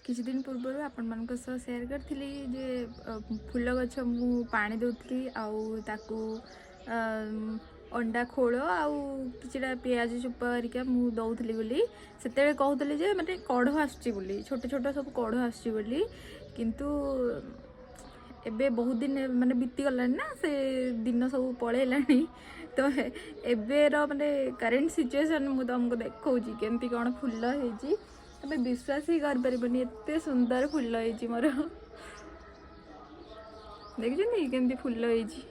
किसी दिन पूर्व आपण मान सेयार करी जे फूल गछ मु पानी दौली आकू अंडा खोल आउ किटा पियाज चोपा हरिका मु दौली बोली से कहते जे माने कढ़ आसुची छोट छोट सब कढ़ आसुची किंतु एबे बहुत दिन माने बीती गला ना से दिन सब पलैलानी तो एबेर माने करेन्ट सिचुएशन मु तुमको देखौची केमती कौन फूल होईची तमे विश्वास ही कर परिबनी एते सुंदर फूल होईची मोर देखछनी केमती फूल होईची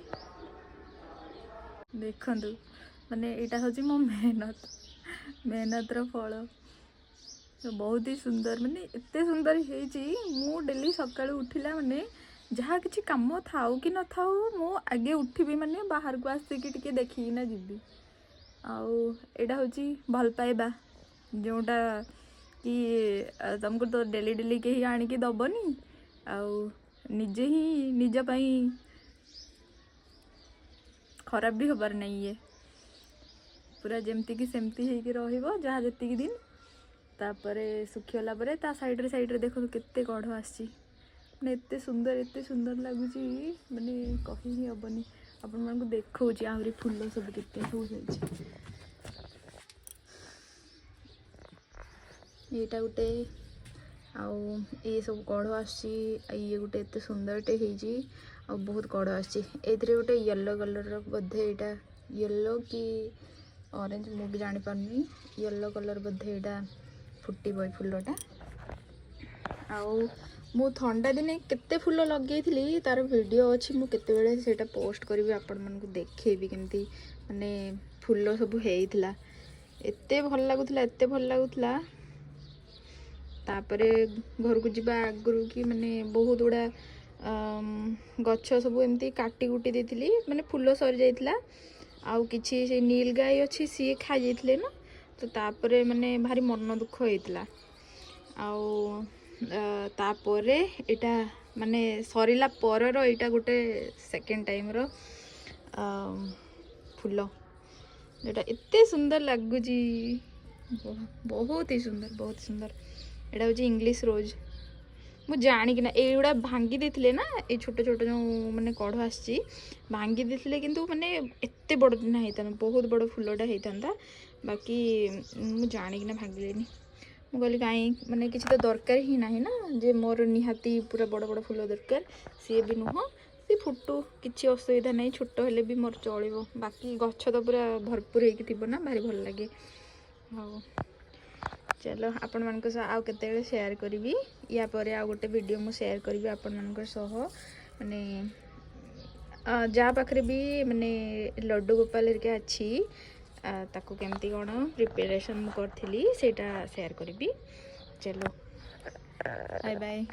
देखंतु माने एटा होची मो मेहनत रो फल तो बहुत ही सुंदर माने एते सुंदर होईची मु डेली सकाळु उठिला माने जहाँ किसी कम थाऊ कि न थाऊ मु आगे उठबी माने बाहर को आसिकी टिके देखी ना जीवी आउटा हूँ भल पाइबा जोटा कि तुमको तो डेली डेली कहीं आणिकी दबनी आउ निजे ही निज पाई खराब भी हबार नहीं है पूरा जमती कि सेमती होइके रहिबो जहाँ जतिक दिन तापरे सुखिगला परे ता साइड रे देखो केते कढ़ आसी माने एते सुंदर लगुच माने कही ही हेनी आपण मानक देखौची आहरी फूल सब केते होइछि एटा गोटे आउ ये सब कढ़ आसी ये गोटे एते सुंदरटे होइछि आ बहुत कढ़ आसी एथिरे गोटे येलो कलर रो बोधे एटा येलो कि ऑरेंज मु भी जानि पारनी येलो कलर बोधे एटा फुटिबो फूलटा आउ मु ठंडा दिने केते फूल लगे तार वीडियो अच्छी मु केते बेले सेटा पोस्ट करी आपण मानकु देखेबी केमती माने फूल सब हेइथिला एते भल लागुथला तापरे घर को जीवा आगु कि माने बहुत गुड़ा गछ सब एमती काटी कुटी देथिली माने फूल सरी जाइथिला आउ किछि से नील गाय अच्छी सी खा जाइथिले ना तो तापरे माने भारी मन दुख होइथिला आउ तापरे एटा माने सरीला परर एटा गोटे सेकेंड टाइम रो फूल एटा एते सुंदर लगुची बहुत ही सुंदर एटा हूँ इंग्लिश रोज मु जानी कि ना एगुड़ा भांगी देथिले ना ए छोट छोट जो माने कढ़ आसी भांगी देथिले किंतु माने एते बड़ ना होता बहुत बड़ फूलटा होता बाकी मु जानी कि ना भांगिलेनी मु कहली कहीं माने किसी तो दरकार ही ना ना जे मोर निहाती पूरा बड़ बड़ फूल दरकार सी भी नुह सी फुटू किसी असुविधा नहीं छोट हेले भी मोर चलो बाकी गछ तो पूरा भरपूर होगी ना भारी भल लगे हाँ चलो आपण मान आउ केते शेयर करी या परे आ गोटे वीडियो मु शेयर करी आपण मान सह माने जा पाखरे भी माने लड्डू गोपाल हेरिका अच्छी ताको केमती कौन प्रिपेरेशन करी सेटा शेयर करी चलो बाय बाय।